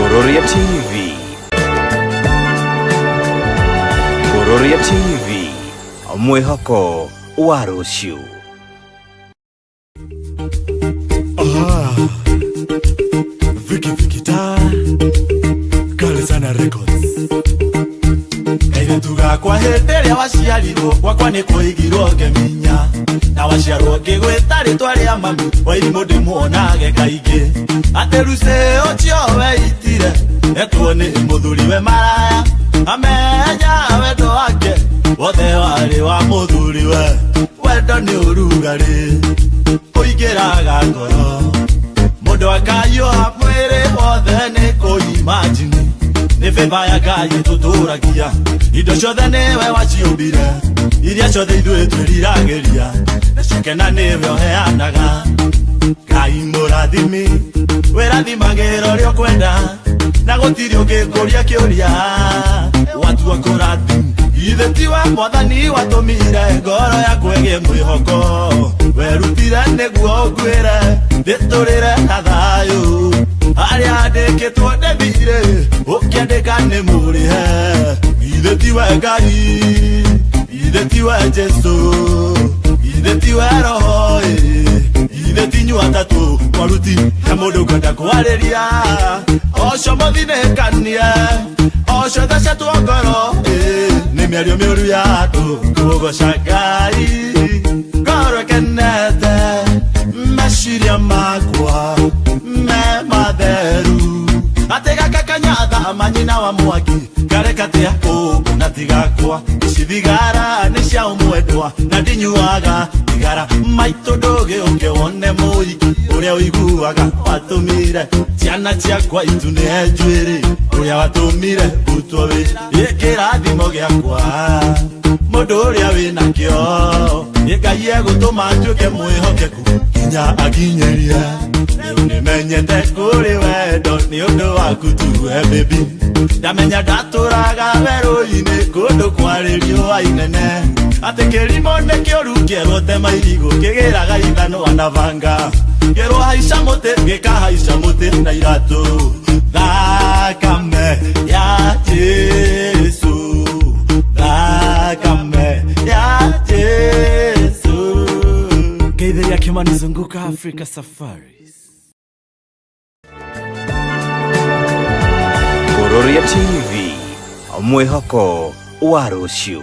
Kuroria TV. Kuroria TV. Mwihoko wa Ruciu. Viki ta Kalisana Records. Kaire tugakwa henderia waciarirwo gwakwa ni kuigirwo ngeminya na waciarwo ngigwita ritwa ria mami wairimu ndimuonage kaingi ateruce ucio weitire etwo ni muthuri we maraya amenya wendo wake wothe wari wa muthuri we wendo ni urugari uingiraga ngoro mundu akayuha mwiri wothe ni kuimagine ni favor ya Ngai tuturagia indo ciothe niwe waciumbire iria ciothe ithuĩ twĩriragĩria nĩcikena nĩwe ũheanaga Ngai mũrathimi wĩrathimagĩra ũrĩa ũkwenda na gũtirĩ ũngĩkũria kĩũria watua kũrathima ithe ti wa Mwathani watũmire ngoro yaku ĩgĩe mwĩhoko werutire nĩguo ũnguĩre ndĩtũrĩre na thayũ harĩa ndĩkĩtwo ndĩthire ũkĩandĩka nĩ mũrĩhe ithe ti we Ngai ithe ti we Jesu ithe ti we Roho ithe ti nyuĩ atatũ mwaruti na mũndũ ngwenda kwarĩria ũcio mũthinĩkanie ũcio thecetwo ngoro nĩ mĩario mĩũru ya andũ kũgoca Ngai ngoro ĩkenete meciria makwa me matheru atega kanyatha manyina wa mwaki kareka tia kũngũ na tigakwa icithigara nĩ cia ũmwendwa na ndinyuaga thigara maitũ ndũgĩ ũngĩwone mũiki ũrĩa ũiguaga watũmire ciana ciakwa itu nĩ njuĩrĩ ũrĩa watũmire mbutwo wĩ gĩkĩrathimo gĩakwa mũndũ ũrĩa wĩnakĩo Ngai egũtũma atuĩke mwĩhokeku nginya akinyerie nĩmenyete kũrĩ wendo nĩ ũndũ waku tuwe baby ndamenya ndatũraga werũ-inĩ kũndũ kwarĩ riũa inene atĩ kĩrimũ nĩ kĩũru kĩerwo tema irigũ kĩgĩraga ithanwa na banga kĩerwo haica mũtĩ gĩkahaica mũtĩ na iratũ thakame ya Jesu thakame ya Jesu Geithia Kimani Zunguka Africa Safaris. Kuroria TV. Mwihoko wa Ruciu.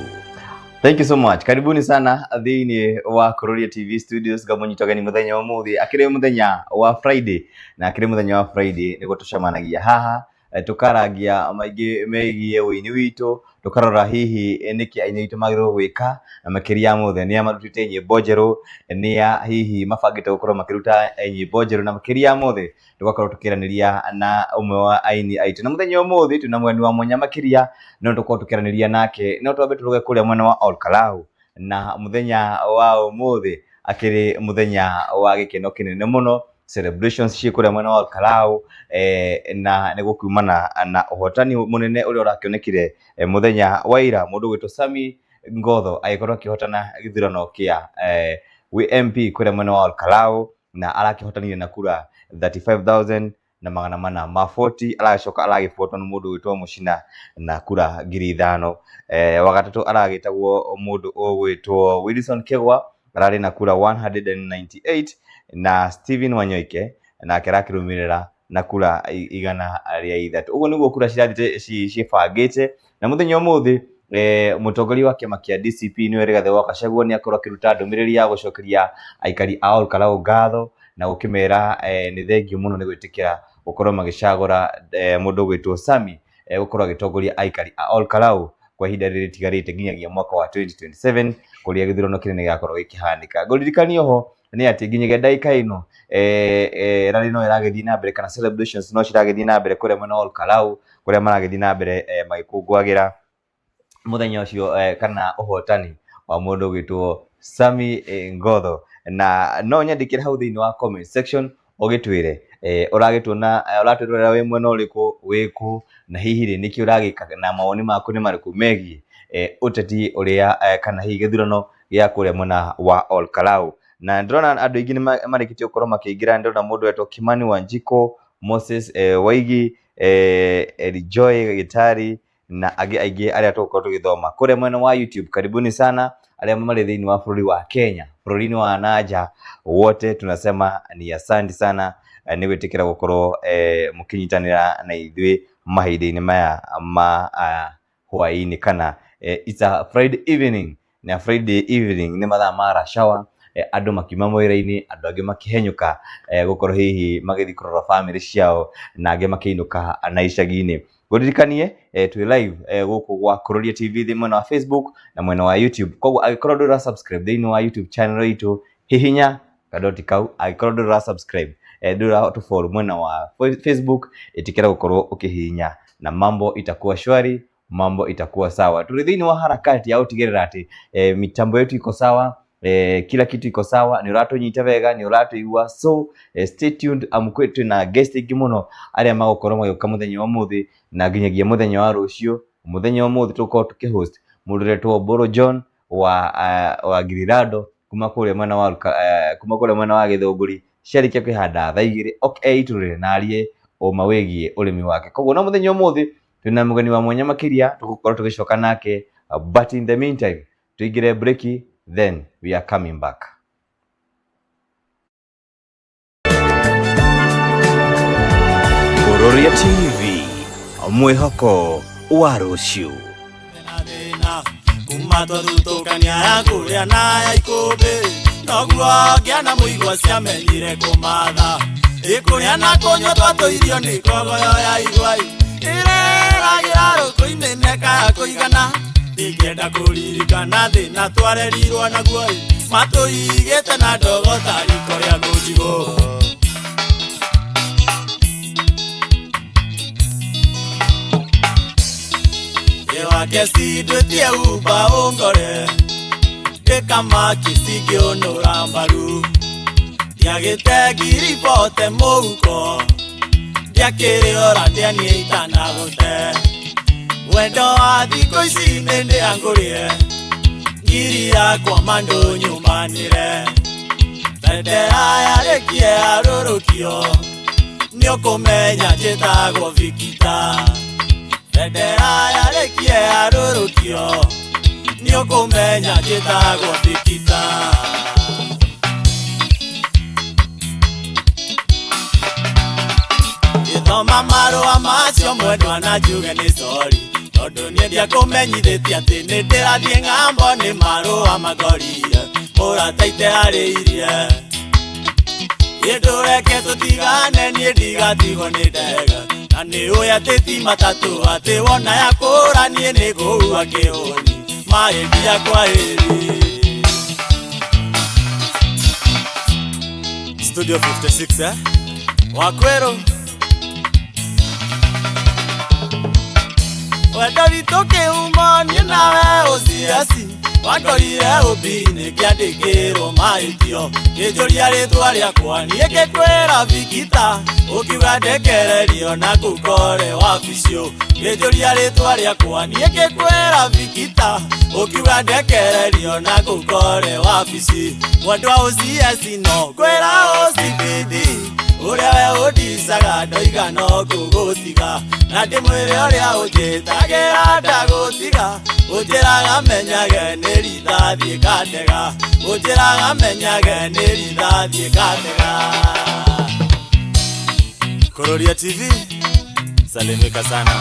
Thank you so much. Karibuni sana thini wa Kuroria TV Studios gamunyitogani muthenya umuthi akire muthenya wa Friday na akire muthenya wa Friday niguo tucamanagia haha tukaragia maingi megie wini witu tukarora hihi niki aini witu magiro gwika na makiria mothe ni amarutite nyimbo njeru ni hihi mabangite gukorwo makiruta nyimbo njeru na makiria mothe tugakorwo tukiraniria na umwe wa aini aitu na muthenya umuthi tuna mwenu wa mwanya makiria no tukorwo tukiraniria nake no twambe turuge kuria mwena wa Olkalau na muthenya wa umuthi akiri muthenya wa gikeno kinene muno celebrations cikuria mwena wa Olkalau na nigukumana na uhotani munene uri urakionekire muthenya wa ira mundu gwitwo Sami Ngotho agikorwo akihotana githurano kia MP kuria mwena wa Olkalau na arakihotanire na kura 35,000 na magana mana ma 40 aracoka aragibotwo ni mundu gwitwo Mucina na kura 5,000 wagatatu aragitagwo mundu gwitwo Wilson Kegwa arari na kura 198 na Steven Wanyoike na akirakirumirira na kura 103 uguo niguo kura cibangite na muthenya umuthi mutongoria wa kiama kia DCP ni Rigathi wa Gachagua ni akorwo akiruta ndumiriri ya gucokeria aikari a Olkalau ngatho na gukimera ni thengio muno ni gwitikira gukorwo magicagura mundu gwitwo Sami gukorwo agitongoria aikari a Olkalau kwa ihinda riri tigarite nginyagia mwaka wa 2027 kuria githurano kinene gakorwo gikihanika ngoririkanio ho ni ati nginyagia ndaika ino rari no iragethii na mbere kana celebrations no ciragethii na mbere kuria mwena Olkalau kuria maragethii na mbere magikungwagira muthenya ucio kana uhotani wa mundu gwitwo Sami Ngotho na no nyandikire hau thiini wa comment section ugitwire uragituna uratwirira we mwena uriku wiku na hihi ri niki uragika na mawoni maku ni mariku megie uteti uria kana hihi githurano gia kuria mwena wa Olkalau na ndrona andu aingi ni marikitio gukorwo makiingira ndona mundu wetwo Kimani Wanjiko Moses Waigi Joy Gitari na aige aria tuko tugithoma kure mwena wa YouTube. Karibuni sana aria mari thiini wa bururi wa Kenya, bururi wa nanja, wote tunasema ni asante sana ni gwitikira gukorwo mukinyitanira na ithui mahinda-ini maya ma hwaini kana it's a Friday evening. Na Friday evening ni mathaa ma rush hour, andu makima mwira-ini, andu angi makihenyuka gukorwo hihi magithi kurora family ciao, na angi makiinuka na icagi-ini. Guririkanie twi live guku gwa Kuroria TV thi mwena wa Facebook na mwena wa YouTube. Koguo agikorwo ndura subscribe thiini wa YouTube channel itu, hihinya kadoti kau. Agikorwo ndura subscribe ndura to follow mwena wa Facebook, itikira gukorwo ukihihinya na mambo itakuwa shwari, mambo itakuwa sawa. Tuli thiini wa harakati ya utigirira ati mitambo yetu iko sawa, kila kitu iko sawa, ni uratunyita wega, ni uratuigua. So stay tuned, amukwetu na guest ingi muno aria magukorwo magioka muthenya wa muthi na nginyagia muthenya wa rucio. Muthenya wa muthi tuko tukihost mudiretwo Boro John wa Girirado kuma kule mwana wa Githunguri, ciarikia kwihanda thaa 2 okay turire narie o mawegie urimi wake. Koguo no muthenya wa muthi twina mugeni wa mwanya makiria tugukorwo tugicoka nake, but in the meantime tuigire break, then we are coming back. Kuroria TV, mwihoko wa rucio. Kuma twathutũkania ya kũrĩa na ya ikũmbĩ, noguo ngĩana mũigua ciamenyire kũmatha. Ĩkũrĩa na kũnyua twatũirio nĩ kogoyo ya igwai, ĩreragĩra rũkũ-inĩ neka ya kũigana. Ingĩenda kũririkana thĩna twarerirwo naguo, matũigĩte na ndogo ta riko rĩa ngũnjigũ. Wake sidwetie uba ongore, ekama kisiki onora mbaru. Diagete giripote mouko, diakere ora diani itana gote. Wendo adiko isi nende angorie, giri akwa mando nyumanire. Fede aya rekie arorokio, nyoko menya jetago vikita. Federa ya rekie arorokio, nyoko menya jetago vikita. Ithoma marũa macio mwendwa na njuge nĩ sorry, tondũ niĩ ndiakũmenyithĩtie atĩ nĩ ndĩrathiĩ ng'ambo nĩ marũa magorire, mũrata itearĩirie. Ndũreke tũtigane niĩ ndigatigwo nĩ ndega, na nĩ ũĩ atĩ ti matatũ atĩ wona yakũra niĩ nĩ ngũua kĩhũni, mahĩndia kwahĩrĩ. Studio 56 Wakwero. Wendo witũ kĩhumo niĩ nawe ũciaci, wangorire ũmbi-inĩ kĩandĩkĩrwo mahĩtio. Kĩnjũria rĩtwa rĩakwa niĩ ngĩkwĩra Vikita, ũkiuga ndekererio na ngũkore wabicio. Kĩnjũria rĩtwa rĩakwa niĩ ngĩkwĩra Vikita, ũkiuga ndekererio na ngũkore wabici. Mwendwa ũciaci no ngwĩra ũcibidi, ũrĩa we ũndicaga ndoiga no ngũgũtiga, na ndĩmwĩre ũrĩa ũnjĩtagĩra ndagũtiga. Ũnjĩraga menyage nĩ rithathi ngatega, ũnjĩraga menyage nĩ rithathi ngatega. Kuroria TV, salimika sana.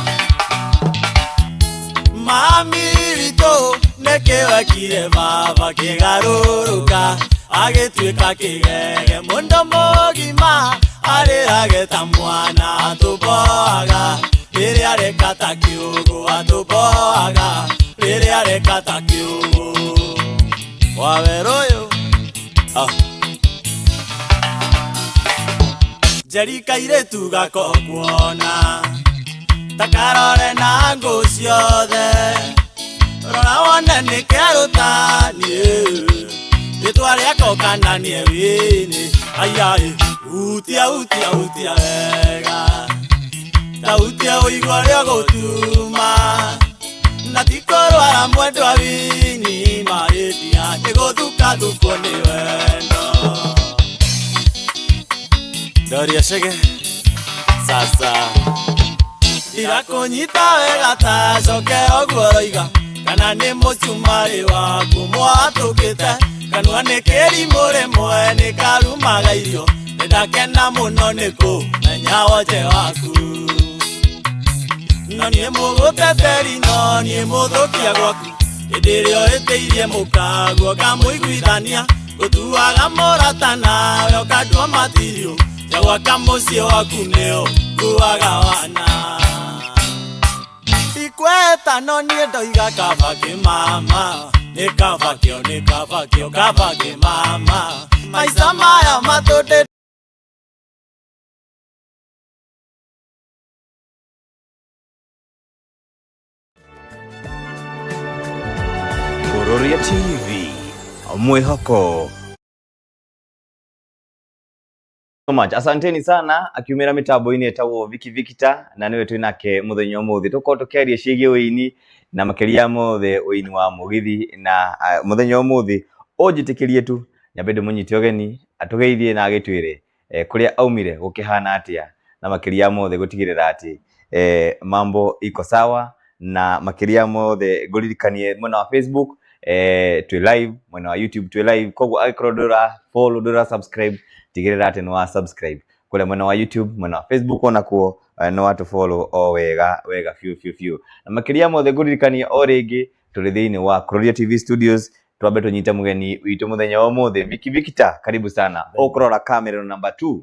Mami witũ nĩkĩwekire baba kĩgarũrũka, agĩtuĩka kĩgege mũndũ mũgima, arĩrage ta mwana atũmboaga, rĩrĩa areka ta kĩũgũ atũmboaga, rĩrĩa areka ta kĩũgũ. Wawerũ ũyũ Jerika iretu gakokuona, takarore na ngũ ciothe, rora wone nĩkĩaruta niĩ, rĩtwa rĩako kana nĩ wĩnĩ. Ayai, utia wega, ta utia ũigua rĩo gũtuma, na tikorwara mwendwa wini mahĩndia, nĩgũthukathukwo nĩ wendo. Doria Shege, sasa igakunyita wega ta coke oguo roiga kana nĩ mũcumarĩ waku mwatũkĩte kanua nĩ kĩrimũ rĩmwe nĩ karumaga irio nĩndakena mũno nĩ kũmenya wonje waku no niĩ mũgũteteri no niĩ mũthũkia gwaku hĩndĩ ĩrĩa ũhĩtĩirie mũkaguo ngamũiguithania gũtuaga mũrata nawe ũkandua matirio ja gwaka mũciĩ waku nĩo nguaga wana ikweta no niĩ ndoiga kaba kĩmama nĩ kaba kĩo kaba kĩmama maica maya matũndĩ Kuroria TV, mwihoko. So much. Asanteni sana akiumira mitambo-ini etagwo Viki Victor na niwe twinake muthenya umuthi tuko tukeria ciĩgie uini na makiria mothe uini wa mugithi na muthenya umuthi unjitikirie tu nyambe ndimunyite ogeni atugeithie na agitwire kuria aumire gukihana atia na makiria mothe gutigirira ati mambo iko sawa na makiria mothe nguririkanie mwena wa Facebook twi live mwena wa YouTube twi live koguo agikoro ndura follow ndura subscribe tigirira ati no subscribe kule mwena wa YouTube mwena wa Facebook ona kuo no atu follow o wega few na makiria mothe nguririkanie o ringi tuli thiini wa Kuroria TV Studios twambe tunyite mugeni witu muthenya wa mothe Viki Victor karibu sana ukurora camera number 2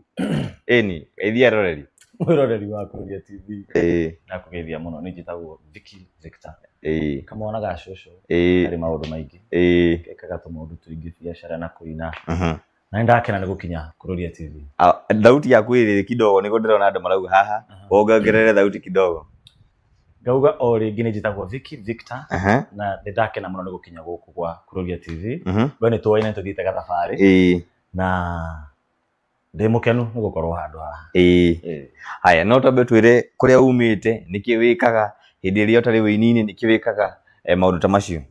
eni ithia roreri Mwiroreri wa Kuroria TV na kugeithia muno ni njitagwo Viki Victor kama ona gacocå ari maundu maingi kekaga tu maundu tuingi biacara na kuina na ndakena ni gukinya Kuroria TV thauti yaku iri kidogo niko ndirona andu marauga haha ongerere thauti kidogo ngauga o ringi ni njitagwo Viki Victor na ndakena muno ni gukinya guku kwa Kuroria TV bane twaina tuthite gathabari na ndimukenu ni gukorwo handu haha haya no tambe twire kuria umite niki wikaga hindi ria utari wini-ini niki wikaga maundu ta macio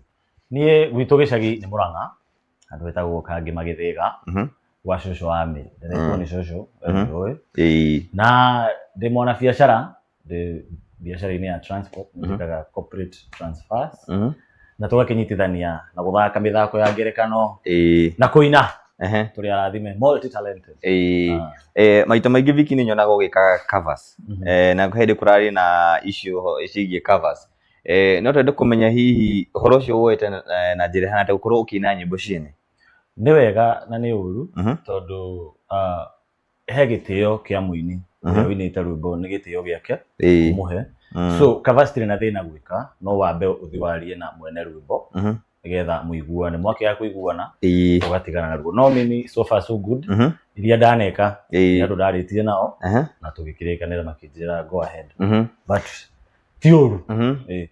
nie gwitu gicagi ni Murang'a andu etagwo kangi magithiga wa cũcũ wa mi ndetwo ni cũcũ na ndi mwana biacara ndi biacara-ini ya transport ndikaga corporate transfers na tugakinyitithania na guthaka mithako ya ngerekano na kuina turi arathime multi talented maita maingi Viki ni nyonaga ugikaga covers na hindi kurari na issue cigie covers no twende kumenya hihi horo ucio woete na njira hana ta gukorwo ukina nyimbo ciene ni wega na ni uru tondu he gitio kia muini winite rwimbo ni gitio giake umuhe so covers tiri na thina gwika no wambe uthiwarie na mwene rwimbo nigetha muiguane mwake ya kuiguana ugatigana na ruo no mimi so far so good iria ndaneka andu ndaritie nao na tugikirikanira makinjira go ahead but tiuru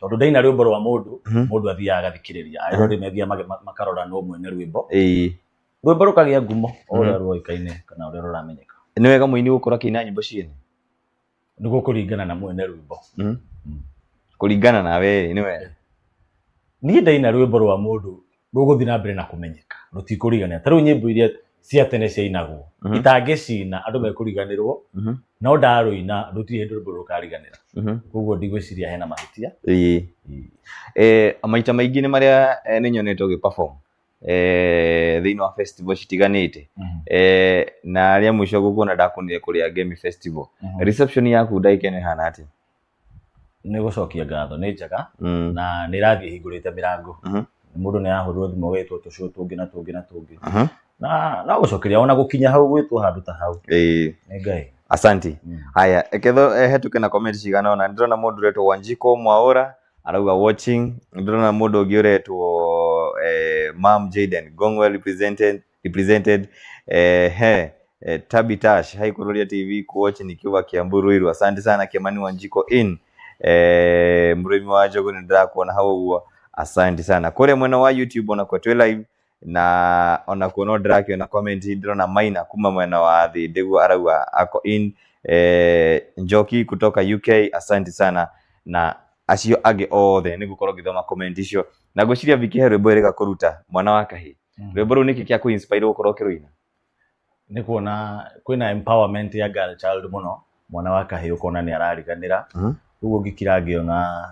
tondu ndaina rwimbo rwa mundu athiaga agathikiriria ayo ndimethia makarora no mwene rwimbo rwimbo rukagia ngumo oria ruoikaine kana oria ruramenyeka ni wega muini gukora kina nyimbo ciene ni gukuringana na mwene rwimbo kuringana nawe ni wega ni ndaina rwimbo rwa mundu ruguthi na mbere na kumenyeka rutikuriganira taru nyimbo iria cia tene cia inagwo itangicina andu mekuriganirwo no ndaruina rutiri hindu rwimbo rukariganira koguo ndigwiciria hena mahitia maita maingi ni maria ni nyonete ugi perform thiini wa festival citiganite na aria mwisho gukuna ndakunire kuria game festival reception yaku ndaikene hana ati ni gucokia ngatho ni njega na ni rathie hingurite mirango mundu ni ahurwo thimu gitwo tucu tungi na tungi na gucokeria ona gukinya hau gwitwo handu ta hau ni ngai asanti haya eketho hetuke na comment cigana ona ndirona mundu retwo Wanjiko Mwaura arauga watching ndirona mundu ungi uretwo Mam Jaden Gongwell represented Tabitash hai Kuroria TV kuwatch nikiwa Kiambu Ruiru asante sana Kimani Wanjiko in murimi wa jogo ni ndakuona hao huo asante sana kule mwena wa YouTube ona kwa live na ona kuona draki na comment ndirona Maina kuma mwena wa the Degu arauga ako in Njoki kutoka UK asante sana na acio age othe nigukorwo ngithoma comment icio na ngwiciria Viki he rwimbo rega kuruta mwana wa kahi rwimbo ru niki kia ku inspire gukorwo kiruina ni kuona kwina empowerment ya girl child muno mwana wa kahi ukona ni arariganira uguo ngikira ngiona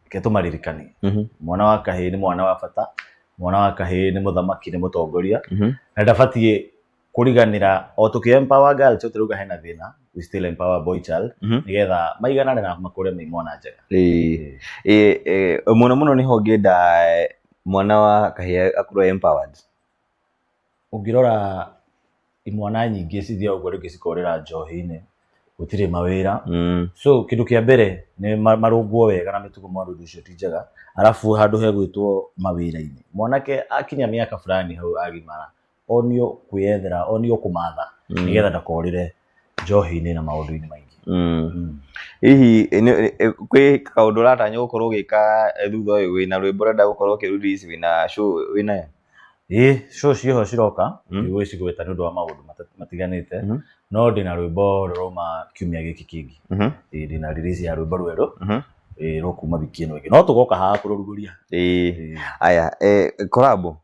ke tumaririkani mwana wa kahii ni mwana wa bata mwana wa kahii ni muthamaki ni mutongoria na ndabatie kuriganira o tuki-empower girl cyo turuga hena thina we still empower boy child nigetha maiganane na makure me mwana njega muno ni hongenda mwana wa kahii akuru empowered ungirora imwana nyingi cithia uguo ringi cikorera njohi-ini gutire mawira so kindu kia mbere ni marungwo wega na mitugo maundu ucio ti njega arafu handu he gwitwo mawira-ini mwanake akinya miaka fulani hau agimara onio kwiyethera onio kumatha nigetha ndakorire njohi-ini na maundu-ini maingi hihi kwi kaundu ratanya gukorwo gika thutha uyu wina rwimbo renda gukorwo kirudisi wina show wina show ciho ciroka igwe cigweta nundu wa maundu matiganite no ndina rwimbo roma kiumia giki kingi ndina release ya rwimbo rweru rokuma wiki ino ingi no tugoka haha kururuguria aya collab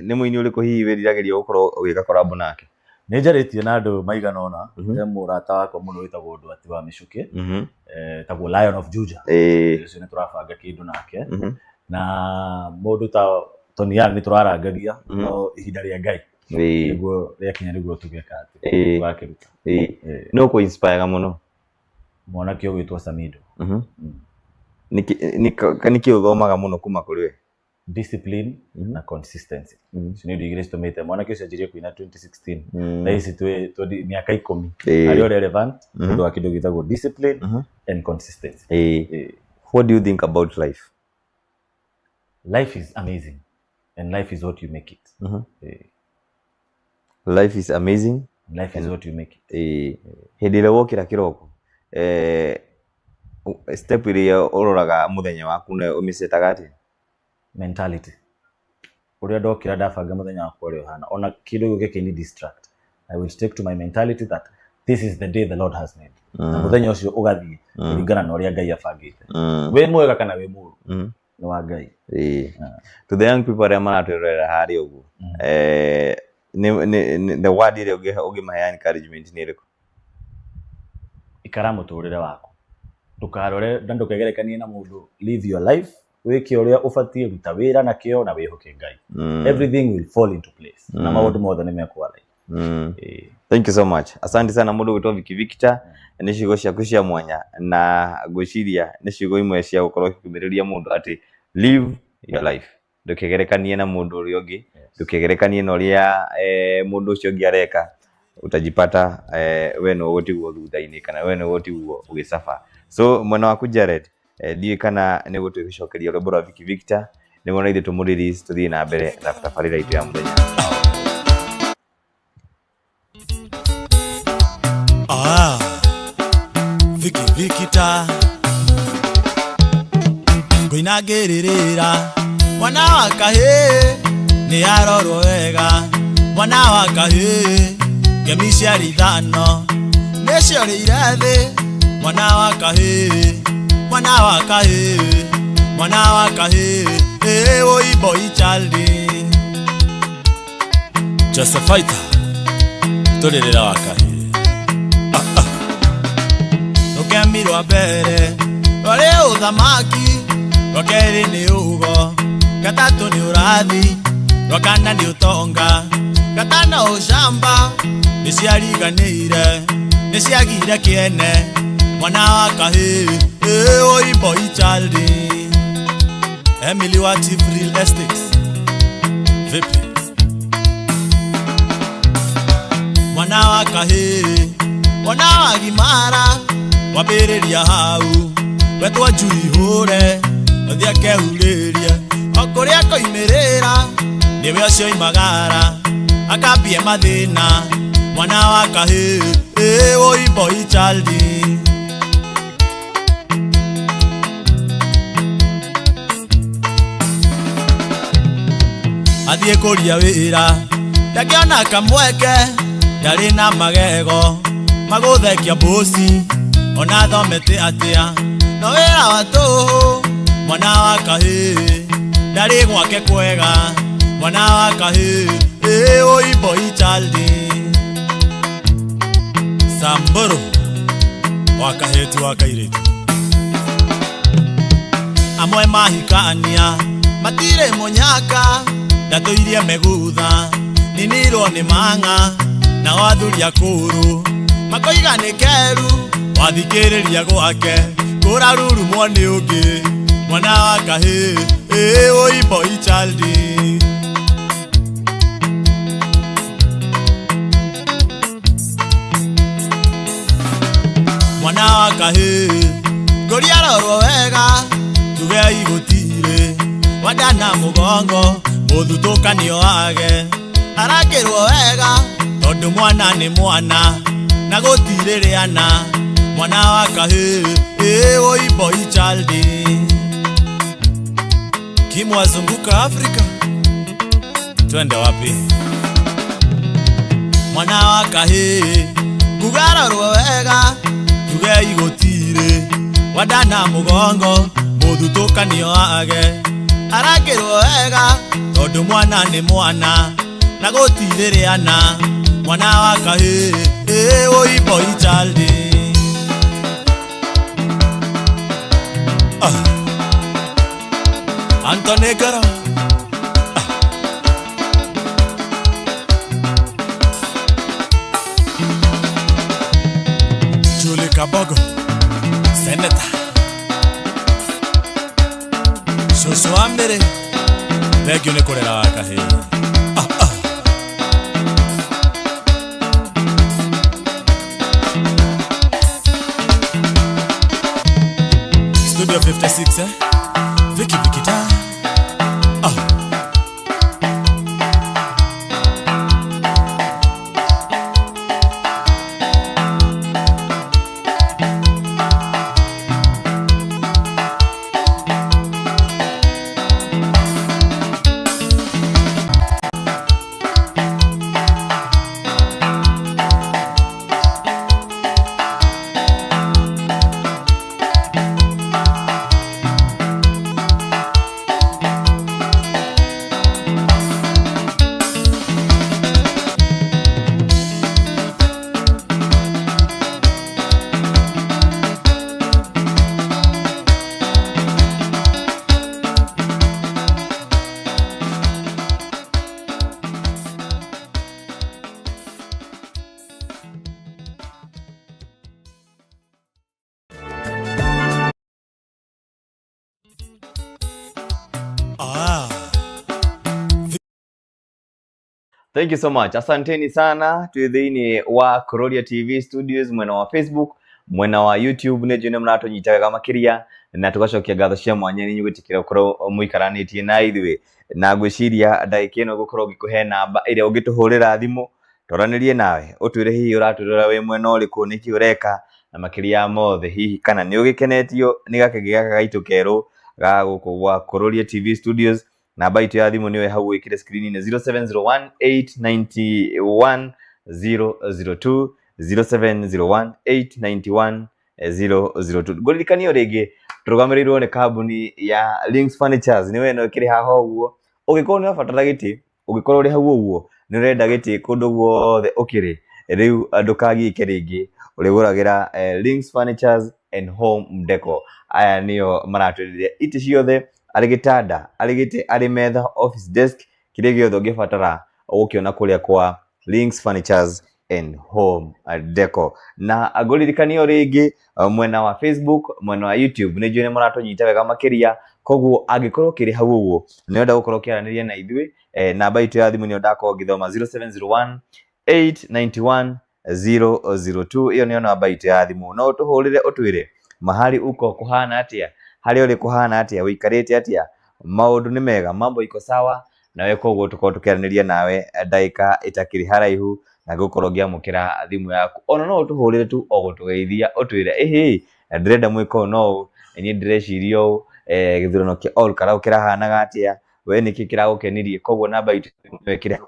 ni muini uriku hihi wiriragiria gukorwo ugika collab nake ni njaritie na andu maigana ona he murata wakwa muno witagwo Ndwati wa Micuki tagwo Lion of Juja ucio ni turabanga kindu nake na mundu ta Tony Young ni turarangagia no ihinda ria Ngai niguo riakinya niguo tugeka ati wakiruta no ku inspire muno mwanake ugwitwo Samido niki uthomaga muno kuma kuri we discipline na consistency sini digiri stomete mwanake ucio ajirie kuina 2016 na isi tu miaka 10 ari relevant ndu wa kindu gitagwo discipline and consistency what do you think about life? Life is amazing and life is what you make it. Life is amazing. Life is what you make it. Hindi ile wokira kiroko step ile uroraga muthenya waku na umisetaga ati mentality uria ndokira ndabanga muthenya wakwa uria hana ona kindu gike ni distract I will stick to my mentality that this is the day the Lord has made na muthenya ucio ugathie kuringana na uria Ngai abangite we mwega kana we muru ni wa Ngai to the young people aria maraturera hari ugu the word ile ugimahe encouragement ni riko ikara muturire wako ndukarore ndukegerekanie na mundu live your life wiki uria ufatie ruta wira na kio na wihoke Ngai everything will fall into place na maundu mothe nimekuwa thank you so much asante sana mundu witwa Vicky Victor ni ciugo ciaku cia mwanya na gwiciria ni ciugo imwe cia gukorwo kikimiriria mundu ati live your life ndukegerekanie na mundu uria ungi ndukegerekanie na uria mundu ucio ungi areka utajipata we no wotigwo thutha-ini kana we no wotigwo ugisafa so mwana waku Jared ndiye kana ni gutugicokeria rwimbo rwa Vicky Victor ni wona ithe tumuririce tuthie na mbere na tabarira itu ya muthenya Vicky Victor kuinagirira mwana wa kahii ni arorwo wega mwana wa kahii ngemi cia rithano nicio riirathi mwana wa kahii mwana wa kahii mwana wa kahii oi boy child just a fighter turerera wa kahii rukemi rwa mbere rwari uthamaki rwa keri ni ugo gatatu ni urathi rwa kana ni utonga gatano ucamba niciariganire niciagire kiene mwana wa kahii oi boy child Emily wa Chief Real Estates vipi mwana wa kahii mwana wa gimara wambiriria hau wetwa njui hure othia kehuriria okuria koimirira niwe ucio imagara akambie mathina mwana wa kahii oi boy child athie kuria wira ndakiona kamweke ndari na magego maguthekia mbuci ona thomete atia no wira wa tuhu mwana wa kahii ndari gwake kwega mwana wa kahii oi boy child Samburu wa kahetu wa kairitu amwe mahikania matire munyaka ndatuirie megutha ninirwo ni mang'a na wathuria kuru makoiga ni keru wathikiriria gwake kurarurumwo ni ungi mwana wa kahii oi boy chaldi mwana wa kahii ngoriarorwo wega tuge igutire wadana mugongo muthutukanio wage arakirwo wega tondu mwana ni mwana na gutirireana mwana wa kahii oi boy chaldi kimwazunguka Afrika twende wapi mwana wa kahii kugarorwo wega tuge igutire wadana mugongo muthutukanio wage arakirwo wega tondu mwana ni mwana na gutirireana mwana wa kahii oi boy chaldi Antone Kara Julie Kabogo Senator Shosho Ambere Legio ne korera wakahe Studio 56 Vicky Vikita Thank you so much. Asanteni sana. Twithini wa Kuroria TV Studios mwena wa Facebook, mwena wa YouTube ne jone mrato nyitaga makiria na tugacokia ngatho cia mwanya ni nyugitikira ukoro muikaranitie na ithuĩ na ngwiciria ndaiki ino gukorwo gikuhe namba iria ungituhurira thimu toranirie nawe utwire hihi uraturira we mwena uriku niki ureka na makiria mothe hihi kana ni ugikenetio ni gakegi gaka gaitu keru ga guku gwa Kuroria TV Studios. Namba itu ya thimu niwe hau ikire screen ni 0701891002 0701891002. Golikanio rege turugamiriro ne kambuni ya Links Furnitures niwe no kiri haho uguo ugikorwo ni wabatara giti ugikorwo ri hau uguo ni urenda giti kundu guothe ukiri riu ndukagike ringi uriguragira Links Furnitures and Home Decor. Aya niyo maratwiriria iti ciothe ari gitanda ari giti ari metha office desk kire giothe ungibatara ukiona kuria kwa Links Furnitures and Home Decor. Na agolirikanio ringi mwena wa Facebook mwena wa YouTube ni jone maratonyita wega makiria koguo agikorwo kiri hau uguo ni onda gukorwo kiaraniria na ithui namba itu ya thimu ni onda ko ngithoma 0701891002. iyo ni namba itu ya thimu no tuhurire utwire mahali uko kuhana atia hali uri kuhana atia wikarite atia maundu ni mega mambo iko sawa nawe koguo tukorwo tukiaraniria nawe ndaika itakiri haraihu na gukorwo ngiamukira thimu yaku ona no tuhurire tu ogutugeithia utwire ehe ndirenda mwiko no ni ndirecirio githurano kia all karau kirahanaga atia we niki kiragukenirie koguo namba itu wekire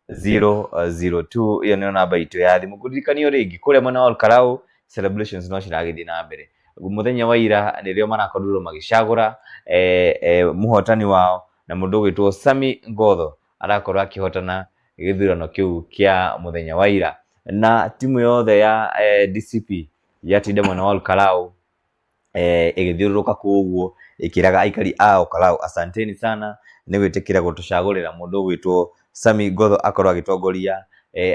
1891002. iyo ni namba itu ya thimu gurikanio ringi kuria mwana all karau celebrations no ciragithii na mbere muthenya wa ira nirio marakorwo magicagura muhotani wao na mundu gwitwo Sami Ngotho arakorwo akihotana githurano kiu kia muthenya wa ira na timu yothe ya DCP ya tinda mwana wa Karau igithiururuka kuguo ikiraga aikari a Olkalau asanteni sana ni gwitikira gutucagurira mundu gwitwo Sami Ngodho akorwo agitongoria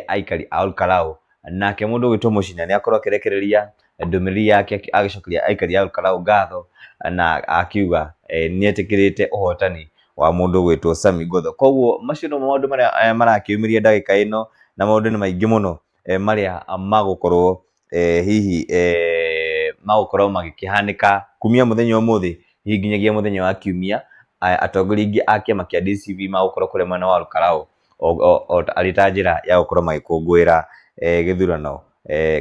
aikari a Olkalau nake mundu gwitwo Mucinya ni akorwo akirekereria ndumiriri yake agicokeria aikari a Olkalau ngatho na akiuga ni etikirite uhotani wa mundu gwitwo Sami Ngodho. Koguo macio no maundu maria marakiumiria ndagika ino na maundu ni maingi muno maria magukorwo hihi magukorwo magikihanika kumia muthenya umuthi hihi nginyagia muthenya wa kiumia atongoria ingi a kiama kia DCP magukorwo kuri mwena wa Olkalau arita njira ya gukorwo magikungwira githurano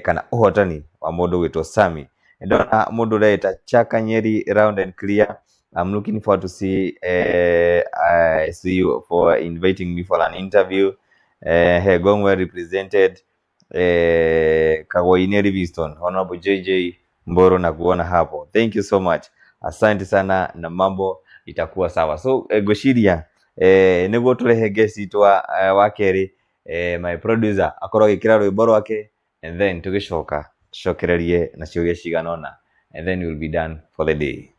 kana uhotani wa mundu gwitwo Sami. Ndona mundu ureta Chaka Nyeri round and clear. I'm looking forward to see you for inviting me for an interview. Going well represented. Kagoine Livingston, Honorable JJ Mboro na kuona hapo. Thank you so much. Asante sana na mambo itakuwa sawa. So goshiria niguo turehe guest twa wakeri my producer akorwo gikira rwimbo rwake and then tugicoka tucokererie na ciuria ciganona and then we'll be done for the day.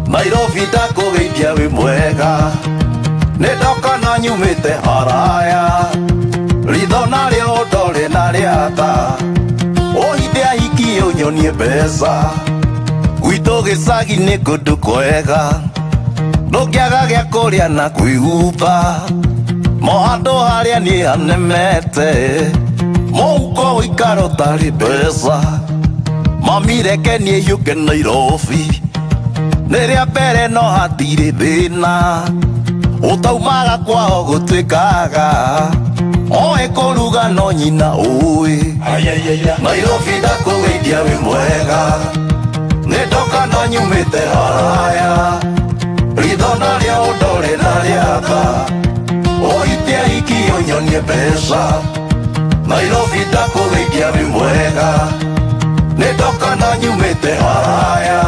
Nairobi ndakugeithia wi mwega nindoka na nyumite haraya ritho nario ndore na riata uhinde ahiki unyonie mbeca gwitu gicagi ni kundu kwega ndungiaga gia kuria na kwihumba mohandu haria ni hanemete muhuko wikaro tari mbeca mamireke nie hiuke Nairobi niria mbere no hatiri thina utaumaga kwao gutwikaga oe kuruga no nyina ui Nairobi ndakugeithia wi mwega nindoka no nyumite haraya ritho nario ndore na riatha uite ahiki unyonie mbeca Nairobi ndakugeithia wi mwega nindoka no nyumite haraya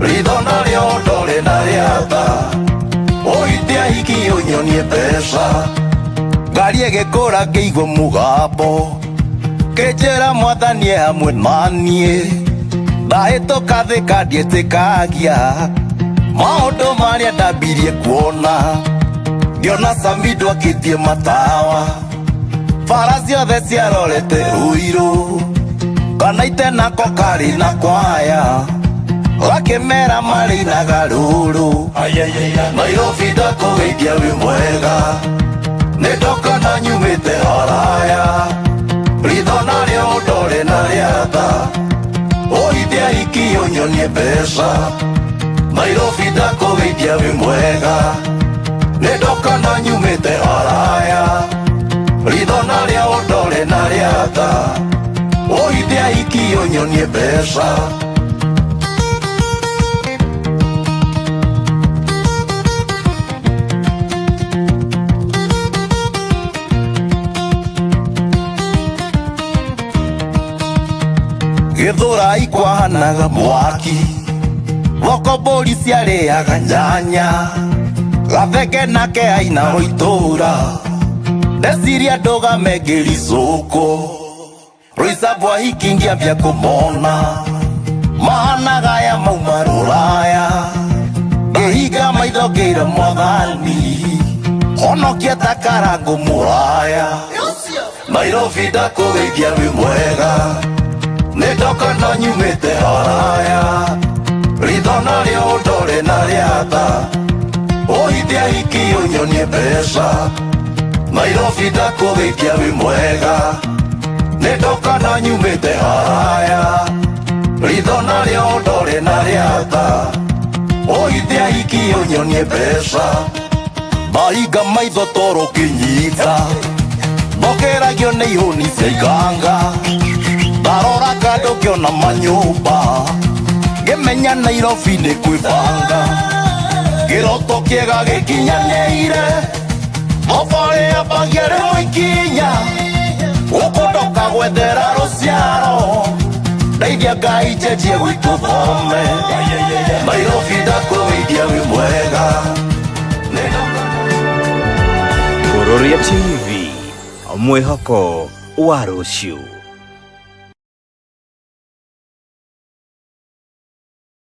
ritho nario ndore na riatha uite ahiki unyonie mbeca ngari igikura ngiigua mugambo kinjira mwathani hamwe nanie ndahituka thika ndietikagia maundu maria ndambirie kuona ngiona Sami ndwakitie matawa bara ciothe ciarorete ruiru kana itenako kari na kwaya wakimera marinaga ruru Nairobi ndakugeithia wi mwega nindoka na nyumite haraya ritho nario ndore na riatha uite ahiki unyonie mbeca Nairobi ndakugeithia wi mwega nindoka na nyumite haraya ritho nario ndore na riatha uite ahiki unyonie mbeca Githurai kwahanaga mwaki Woko mbũri ciarĩaga nyanya Gathenge nake aina mũitura Ndeciria ndũgame ngĩricũkũ Rũicabu ahiki ngĩambia kũmona Mahanaga ya mauma rũraya Ngĩhinga maitho ngĩira mwathani Honokia ta karangu mũraya Nairobi ndakugeithia wi mwega nindoka no nyumite haraya ritho nario ndore na riatha uite ahiki unyonie mbeca Nairobi ndakugeithia wi mwega nindoka no nyumite haraya ritho nario ndore na riatha uite ahiki unyonie mbeca mahinga maitho toro kinyita mbokeragio nĩ ihũni cia iganga ndarora kando ngiona manyũmba ngĩmenya Nairobi nĩ kwĩbanga kĩroto kĩega gĩkinyanĩire mũbarĩ ambagia rĩmwe ikinya gũkũndoka gwethera rũciaro ndeithia Ngai njenjie gwitũ thome Nairobi ndakugeithia Kuroria TV, mwihoko wa rũciũ.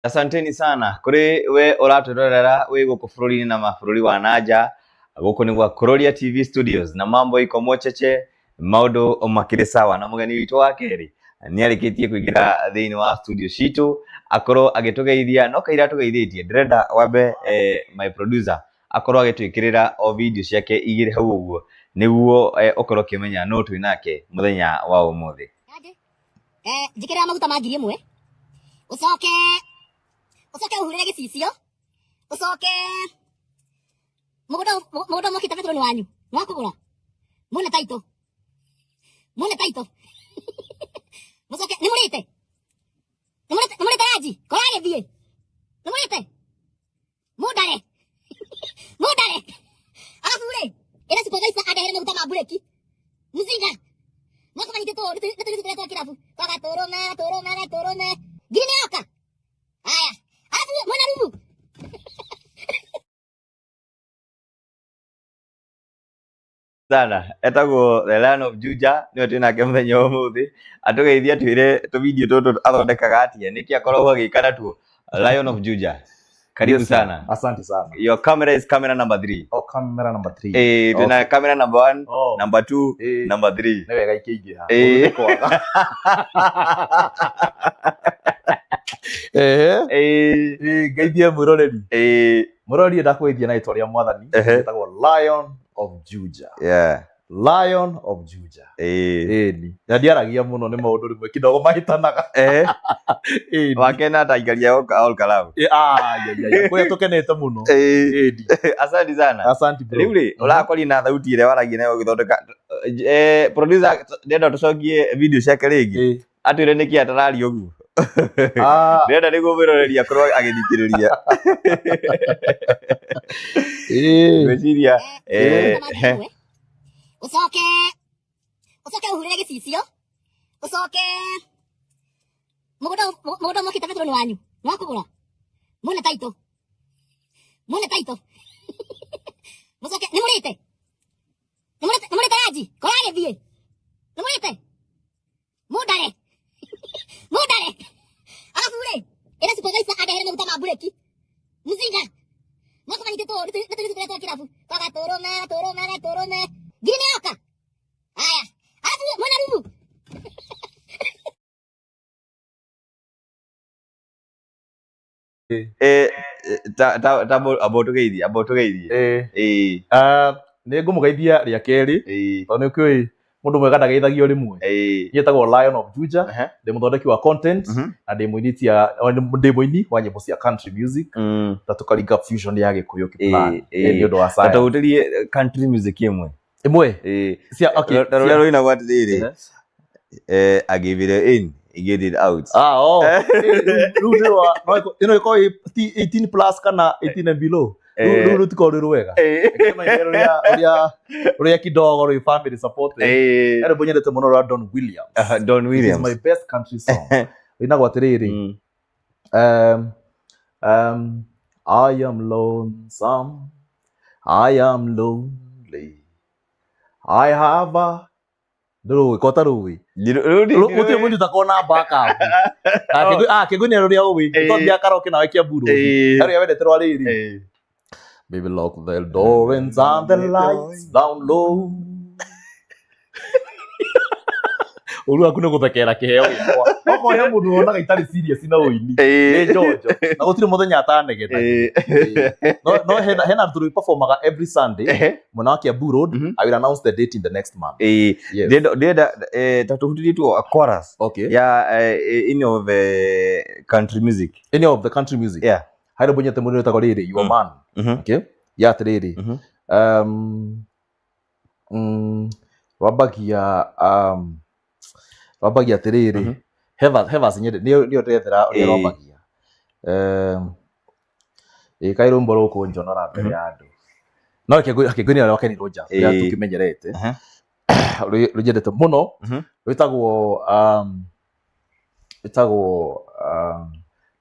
Asanteni sana kuri we uraturorera wi guku bururi na mabũrũri wa nanja guku ni gwa Kuroria TV Studios na mambo iko mocheche maundu makiri sawa na mugeni witu wa keri ni arikitie kuingira thiini wa studio citu akorwo agitugeithia no kaira tugeithitie ndirenda wambe my producer akorwo agitwikirira o video ciake igire hau uguo niguo okorwo kimenya no twi nake muthenya wa umuthi njikira maguta ma 1000 ucoke uhurire gicicio ucoke mugodo mokite betro ni wanyu no kugura mune taito mucoke ni murite aji korage thie ni murite mudare alafu ule ila supervisor adahere maguta ma bureki mzinga mwako manite to ndio kirafu toka torome gine yoka haya alafu mwana rubu sana etagwo The Lion of Juja ni twinake muthenya umuthi atugeithia twire tu video tutu athondekaga atia niki akorwo agikana tu Lion of Juja. Karibu sana. Asante sana. Your camera is camera number 3. Oh, camera number 3. Tuna camera number 1, number 2, number 3. Ni wega ikiingi ha. Ngeithie mwiroreri. Mwiroreri ndakwithia na itwa ria mwathani etagwo Lion of Juja. Yeah. Lion of Juja. Ni. Na ndiaragia muno ni maundu rimwe kidogo mahitanaga. Wakena taingaria all kalam. Kwa tukenete muno. Asante sana. Asante bro. Riu urakori na thauti ile waragia nayo githondeka producer ndenda tucokie video ciake ringi. Atwire niki atarari uguo. Ndenda niguo wiroreria korwo agithikiriria. Meciria ucoke uhurire gicicio ucoke mugodo mokite betro ni wanyu no kugura mune taito mucoke ni murite aji korage thie ni murite mudare alafu ule ila supervisor adahere maguta ma bureki mzinga mwako manite to ndio kirafu toka torome gine yoka haya alafu mwana rubu abotugeithie ni ngumugeithia ria keri tondu kiui mundu mwega ndageithagio rimwe yetagwo Lion of Juja ndi muthondeki wa content na ndi muini wa nyimbo cia country music ta tukaringa fusion ya gikuyu kiplan ni undu wa sai tutautirie country music imwe cia okay rero ina what riri agivire in get it out ino iko 18 plus kana 18 and below ruru tukoruru wega uria kidogo ri family support ero bonyete muno ra Don Williams. This is my best country song inagwa tiriri I am lonesome, I am lonely, I have a kota rui uti mundu takona baka kiguni ruria uwi to bia karaoke na wakia buru ari yawendeterwa riri baby lock the door and turn the lights down low uru akune guthekera kiheo gikwa oko ya mundu onaga itari serious na uini ni jojo na gutire muthenya atanegeta no hena turu performaga every Sunday mwana wa Kiambu Road. I will announce the date in the next month. Deda tatuhutirie tu a chorus ya any of country music, any of the country music. Yeah, hairo bonyete mundu etagwo riri your man. Okay, ya tiriri wabagia tiriri heva sinyede nio tethera uria wabagia kairo mboro ko njonora mbere ya andu no kiguni ara wakeni roja ya tukimenyerete rujendete muno witagwo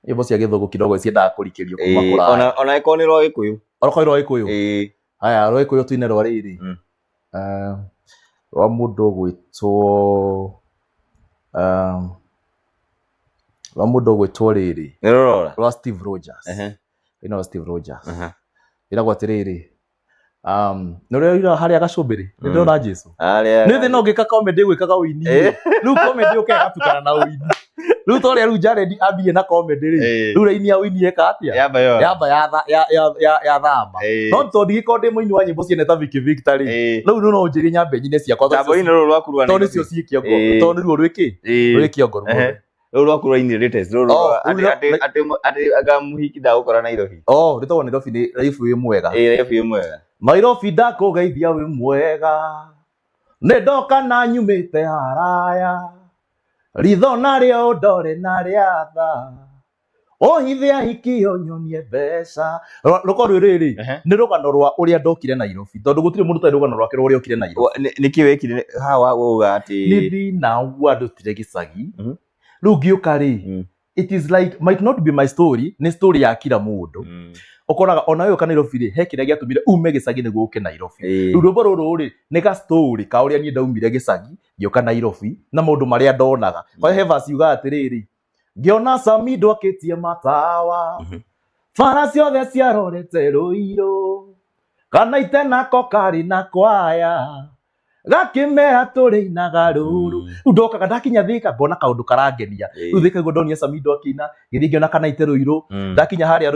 ibo cia githugu kidogo ciendaga kurikirio kuma kura ona iko ni ro ikuyu oro iko ikuyu haya ro ikuyu tuine ro riri wa mundu gwitwo riri rwa Steve Rogers Steve Rogers iragwa tiriri nore haria gacumbiri ndona Jesu ni thi no ngika comedy gwikaga wini riu comedy ukegatukana na wini riu toria riu Jared ambie na comedy riu raini ya wini eka atia yamba ya thama no tondi giko ndi muini wa nyimbo ciene ta Vicky Victory riu no njiri nyambe nyine ciakwa tabo ino ro rwakurwa tondi cio ciikio tondi ruo rwiki ngoru riu rwakurwa ini latest riu ati agamuhiki da ukora Nairobi ritagwo Nairobi ni raifu wi mwega raifu wi mwega Nairobi ndakugeithia wi mwega ni ndoka na nyumite haraya ritho nario ndore nariatha ohithia hikio nyonie mbeca ruko rwiriri ni rugano rwa uria ndokire Nairobi tondu gutire mundu ta rugano rwake uria okire Nairobi niki wekire hawa woga ati ni thina wa ndutire gicagi riu ngiuka ri it is like might not be my story ni story ya kila mundu okoraga ona yo Nairobi ri he kiria giatumire ume gicagi niguo uke Nairobi riu rumbo ruru ri ni ga story ka uria ni ndaumire gicagi ngioka Nairobi na maundu maria ndonaga kwa he verse yuga atiriri ngiona Samido aketie matawa fara ciothe ciarorete ruiro kana itena kokari na kwaya gakimea turinaga ruru ndokaga ndakinya Thika mbona kaundu karangenia riu Thika guo ndonia Samido akina githi ngiona kana ite ruiro ndakinya haria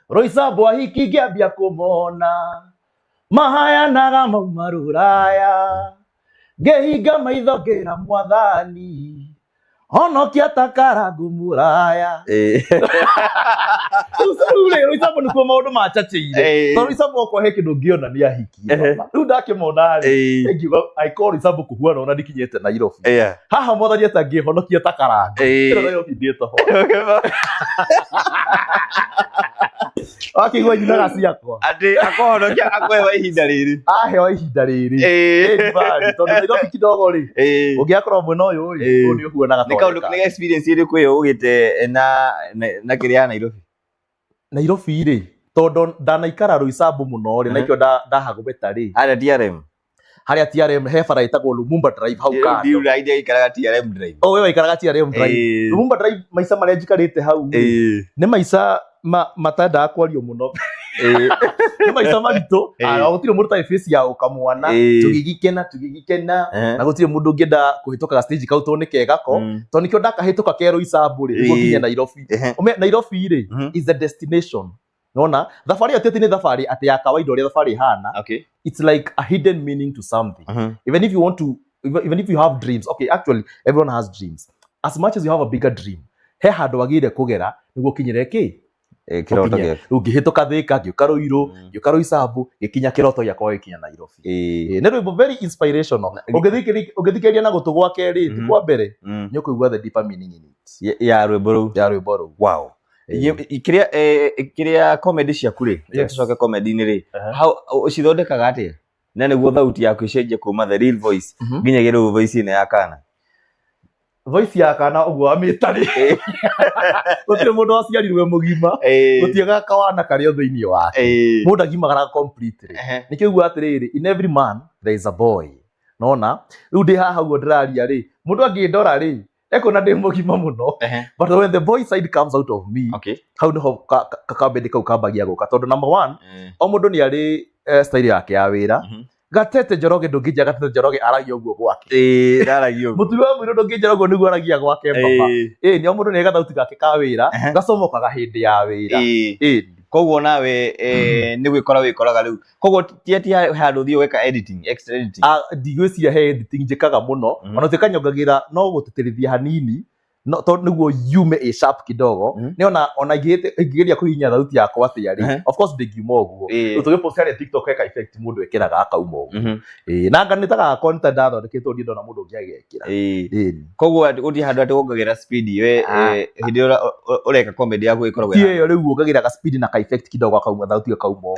Roysambu ahiki ngiambia kumona mahayanaga mauma ruraya ngihinga maitho ngira mwathani honokia takarangu muraya Roysambu nikuo maundu machacheire to Roysambu okwa he kindu ngiona ni ahikie riu ndakimona ri ngiuga I call Roysambu kuhuana ona ndikinyete Nairobi haha mwathani atangihonokia takarangu ira Nairobi ndieto akigwa nyina ciakwa ati akohonokia akwewa ihinda riri aheo ihinda riri ndibari tondu Nairobi kidogo ri ungiakorwo mwena uyu ri ni uhuanaga ni kaundu ni experience iri kwiyo ugite na kiria Nairobi ri tondu ndanaikara Roysambu muno ri naikio ndahagubeta ri haria TRM he bara itagwo Lumumba Drive hau kando ndio idea ikaraga TRM Drive wewe ikaraga TRM Drive Lumumba Drive maisa maria njikarite hau ni maisa matanda kwario muno ni maisa marito gutire mundu ta face ya ukamwana tugigikena na gutire mundu ngenda kuhitoka stage kau to ni kegako to nikio ndakahituka ke Roysambu ri gukinya Nairobi Nairobi ri is the destination nona thafari atete ni thafari ati ya kawaida ria thafari hana it's like a hidden meaning to something even if you want to even if you have dreams actually everyone has dreams as much as you have a bigger dream he handu wagire kugera niguo kinyire ki kiroto geke ungihituka Thika ngiuka Ruiru ngiuka Roysambu gikinya kiroto giakwa gikinya Nairobi ni rwimbo very inspirational ungithikeria na gutu gwake ri kwa mbere ni ukuigua the deeper meaning in it ya rwimbo ru wow kiria comedy ciaku ri tucoke comedy ni ri ucithondekaga atia na niguo thauti yaku icenje kuma the real voice nginyagia riu voice ine ya kana voice ya kana uguo amitari gutire mundu aciarirwe mugima gutiega kawana kario thiini wake mundu agimagara completely nikigua atiriri in every man there is a boy nona riu ndi haha uguo ndiraria ri mundu angindora ri eko na ndi mugima muno but when the boy side comes out of me how no kakabedi kau kabagia guka tondu number 1 o mundu ni ari style yake ya wira gatete Njoroge ndungija gatete Njoroge aragia uguo gwake ndaragia uguo mutu wa mwiru ndungija uguo niguo aragia gwake baba ni o mundu ni gathauti gake ka wira gacomokaga hindi ya wira koguo nawe ni gwikora wikoraga riu koguo ti handu thio weka editing extra editing ndigwiciria he editing njikaga muno ona tukanyongagira no guteterithia hanini no to niguo yume sharp kidogo ni ona ngigeria kuhinya thauti yakwa atiari of course ndingiuma uguo tugipost hari TikTok eka effect mundu ekiraga akauma uguo na nganitaga content ndathondeketwo ndi ndona mundu ngiagekira koguo uthi handu ati wongagira speed we hindi ureka comedy yaku ikoragwo iyo riu ongagira ka speed na ka effect kidogo akauma thauti akauma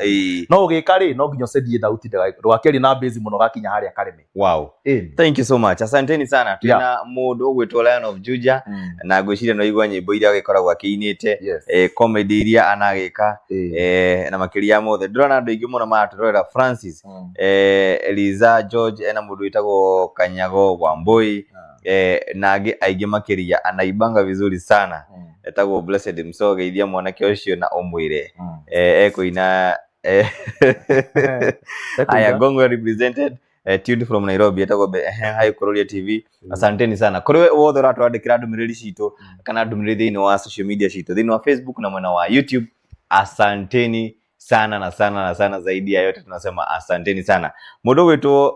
no ugika ri no nginya cendie thauti rwakeri na base muno gakinya haria kareme wow thank you so much asanteni sana tuna mundu ugwitwo Lion of Juja na ngwiciria no igwa nyimbo iria agikoragwo akiinite comedy iria anagika na makiria mothe ndurona andu ingi muno maraturorera Francis Eliza George ena mundu witagwo Kanyago Wambui na angi aingi makiria anaibanga vizuri sana etagwo Blessed Msoge ithia mwanake ucio na omwire ekuina aya Gongo represented tuned from Nairobi etagwo Hi Kuroria TV. Asanteni sana kuri wothe uratwandikira ndumiriri citu kana ndumiriri thiini wa social media citu thiini wa Facebook na mwena wa YouTube. Asanteni sana na sana na sana, zaidi ya yote tunasema asanteni sana. Mundu wetu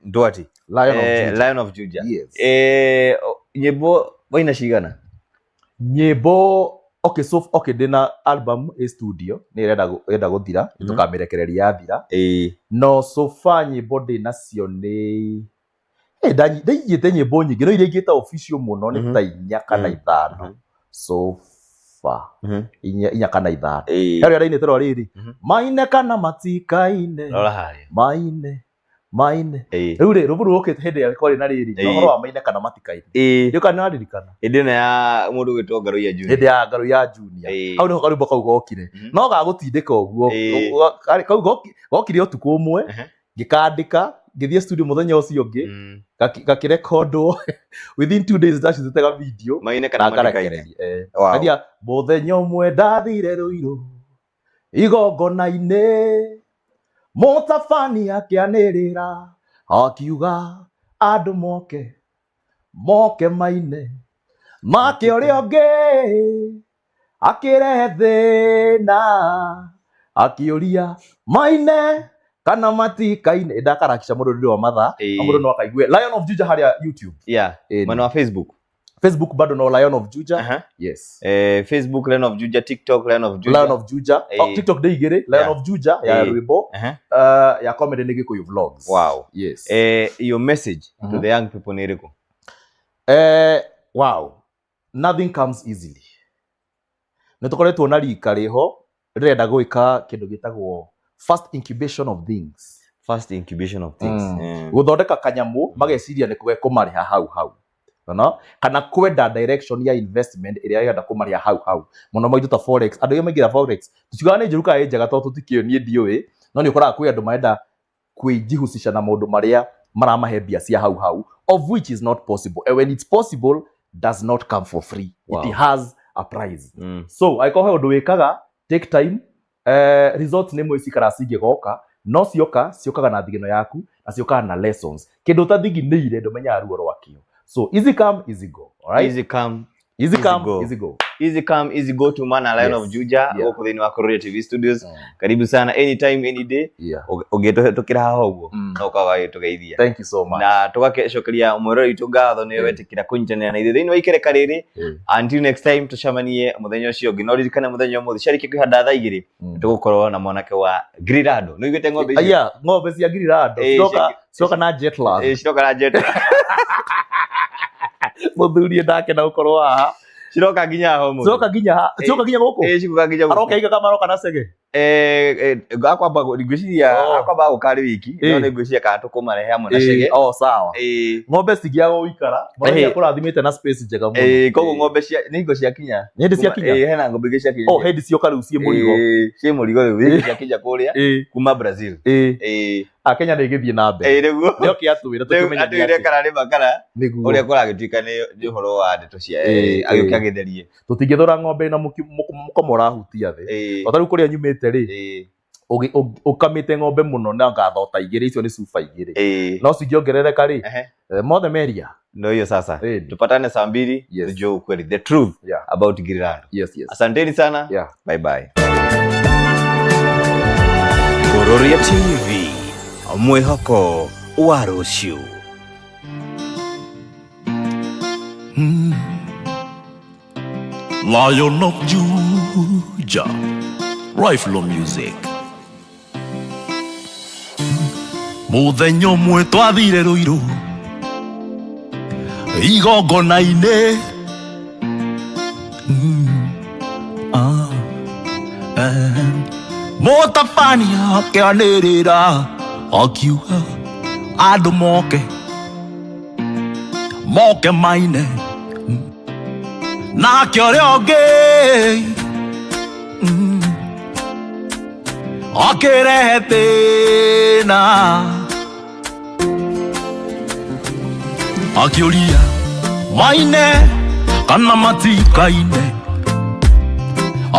Ndwati Lion of Juja. Yes. Nyimbo waina cigana? Nyimbo okay dina album studio ni renda guthira tukamirekereria yathira no so far nyimbo ndinacio ni ndanyite nyimbo nyingi no iria ingita official muno ni ta 4 kana 5 so far inya kana 5 haro araine tero riri maine kana matikaine maine riu ri ruburu ukite hindi ya kwari na riri no horo wa maine kana matikaine yo kana ririkana hindi na ya mundu gwitwo Ngaro ya Junior hindi ya Ngaro ya Junior au ni hokarumba kau gokire no gagutindika uguo kau gokire utuku umwe ngikandika ngithie studio muthenya ucio ungi gakirekondwo within 2 days ndacitega video maine kana matikaine adia muthenya umwe ndathire Ruiru igongona-ine Mũtabani akĩanĩrĩra akiuga andũ moke maine make ũrĩa ũngĩ akĩrehe thĩna akĩũria maine kana matikaine ndakarakisha mũndũ ndio wa matha mũndũ no akaigue Lion of Juja harĩa YouTube mwena wa Facebook bado no Lion of Juja. Yes. Facebook Lion of Juja, TikTok Lion of Juja. TikTok de igere Lion of Juja ya Rwimbo. Ya comedy ni Gikuyu vlogs. Wow. Yes. Your message to the young people ni riko? Wow. Nothing comes easily. Nitukoretwo na rika riho rirenda gwika kindu gitagwo first incubation of things. Guthondeka kanyamu mageciria ni kugemariha hau. No kana kwenda direction ya investment area yenda kumaria hau muno maitu ta forex andu ye maingira forex tucigana njiruka enjaga to tutikio nie ndiwe no ni ukora kwi andu maenda kwijihusisha na maundu maria maramahe bia cia hau of which is not possible, and when it's possible does not come for free. Wow. It has a price. So I call undu wikaga take time results nemo isikara sige goka no ciokaga na thigino yaku na ciokaga na lessons kindu ta thiginiire ndumenya ruo rwakio. So easy come, easy go. All right? Easy come, easy go. Easy come, easy go to Mana Lion of Juja. Woko thini wa Kuroria TV Studios. Karibu sana anytime, any day. Ugetokira haho uguo. Na ukawa tugeithia. Thank you so much. Na tugacokeria umwero itu gatho ni wetikira kunjanira na ithe thini wa ikereka riri. Until next time tucamanie muthenya ucio ungi no ririkane muthenya umwe ciariki kwihanda thaa 2 tugukorwo na mwanake wa Grirado. No igete ng'ombe ici. Aya, ng'ombe cia Grirado. Coka na jet lag. Coka na jet lag. Muthurie ndake na ukorwo haha ciroka nginya ho mu ciroka nginya guku cikuga nginya guku aroka iga kama aroka na cege akwamba ngwiciria akwamba gukari wiki no ni ngwiciria ka tukumarehe hamwe na cege sawa ng'ombe cigiago uikara mwana kurathimite na space njega muno koguo ng'ombe cia ni ngo cia kinya ni ndi cia kinya hena ng'ombe ingi cia kinya hendi cio karu cie murigo cie murigo riu cia kinya kuria kuma Brazil Kenya ni githie na mbere riguo nio kiatwira tukimenya atwire kana ri makara uria kuragituika ni uhoro wa ndeto cia agiokia githerie tutingithora ng'ombe na mukomora hutia the otaru kuria nyumite ri ukamite ng'ombe muno na ngathota igiri icio ni sufa igiri no cingiongerereka ri mothe meria no hiyo sasa tupatane saa 2 tujue ukweli the truth about Grirado. Yes. Asanteni sana. Bye bye. Kuroria TV mwihoko wa ruciu. Lion of Juja, Rifle Music. Muthenya umwe twathire Ruiru igongona-ine Mũtabani akĩanĩrĩra akiuga andũ moke maine nake ũrĩa ũngĩ akĩrehe thĩna akĩũria maine kana matikaine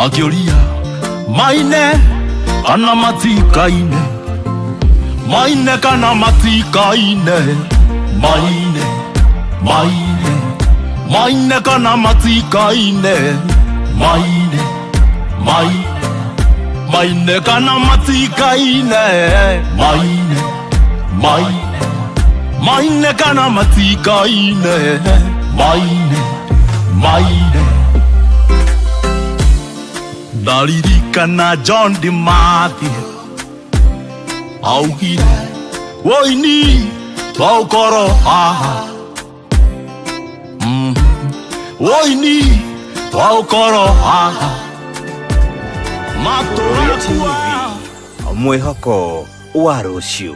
akĩũria maine kana matikaine maine kana matikaine maine maine maine kana matikaine maine maine maine kana matikaine maine maine maine kana matikaine maine maine ndaririkana John Dimathi augire woini twaũkorwo haha woini twaũkorwo haha Kuroria TV, mwĩhoko wa rũciũ.